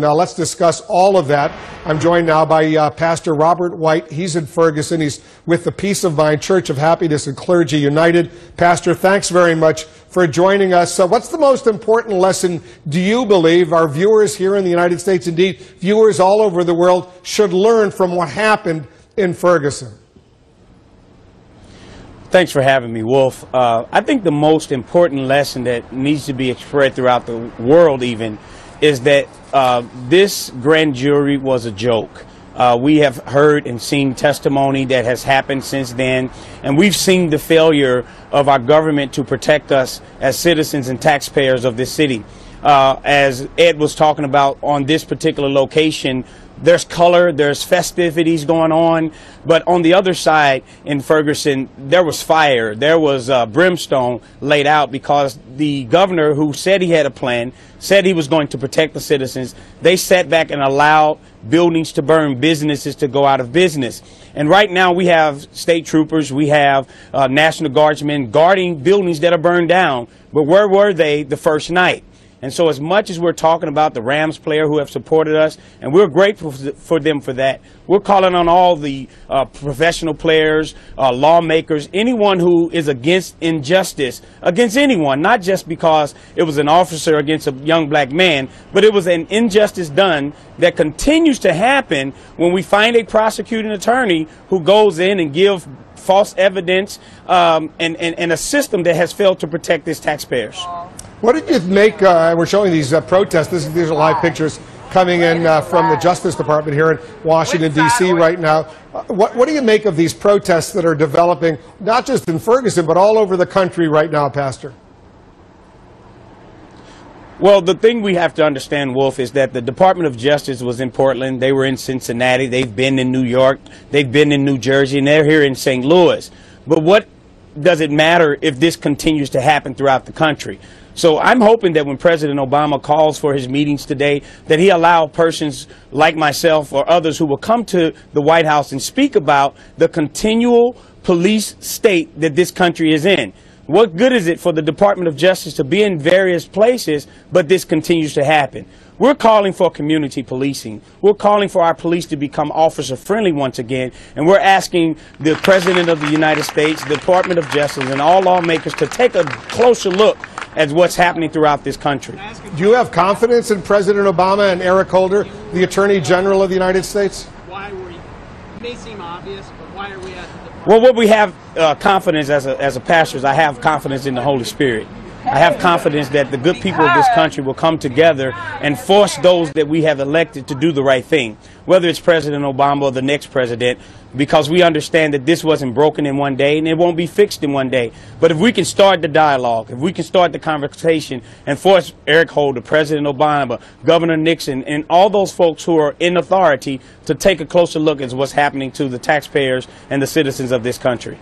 Now let's discuss all of that. I'm joined now by Pastor Robert White. He's in Ferguson. He's with the Peace of Mind Church of Happiness and Clergy United. Pastor, thanks very much for joining us. So what's the most important lesson do you believe our viewers here in the United States, indeed viewers all over the world, should learn from what happened in Ferguson? Thanks for having me, Wolf. I think the most important lesson that needs to be spread throughout the world even is that this grand jury was a joke. We have heard and seen testimony that has happened since then, and we've seen the failure of our government to protect us as citizens and taxpayers of this city. As Ed was talking about on this particular location, there's color, there's festivities going on, but on the other side in Ferguson, there was fire, there was brimstone laid out because the governor, who said he had a plan, said he was going to protect the citizens, they sat back and allowed buildings to burn, businesses to go out of business. And right now we have state troopers, we have National Guardsmen guarding buildings that are burned down, but where were they the first night? And so as much as we're talking about the Rams player who have supported us, and we're grateful for them for that, we're calling on all the professional players, lawmakers, anyone who is against injustice, against anyone, not just because it was an officer against a young black man, but it was an injustice done that continues to happen when we find a prosecuting attorney who goes in and gives false evidence and a system that has failed to protect its taxpayers. What did you make, we're showing these protests, these are live pictures coming in from the Justice Department here in Washington, D.C. right now. What do you make of these protests that are developing, not just in Ferguson, but all over the country right now, Pastor? Well, the thing we have to understand, Wolf, is that the Department of Justice was in Portland, they were in Cincinnati, they've been in New York, they've been in New Jersey, and they're here in St. Louis. But what does it matter if this continues to happen throughout the country? So I'm hoping that when President Obama calls for his meetings today, that he allow persons like myself or others who will come to the White House and speak about the continual police state that this country is in. What good is it for the Department of Justice to be in various places, but this continues to happen? We're calling for community policing. We're calling for our police to become officer friendly once again. And we're asking the President of the United States, the Department of Justice, and all lawmakers to take a closer look at what's happening throughout this country. Do you have confidence in President Obama and Eric Holder, the Attorney General of the United States? Why were you, it may seem obvious, but why are we at the... Well, what we have confidence as a pastor is I have confidence in the Holy Spirit. I have confidence that the good people of this country will come together and force those that we have elected to do the right thing, whether it's President Obama or the next president, because we understand that this wasn't broken in one day and it won't be fixed in one day. But if we can start the dialogue, if we can start the conversation and force Eric Holder, President Obama, Governor Nixon, and all those folks who are in authority to take a closer look at what's happening to the taxpayers and the citizens of this country.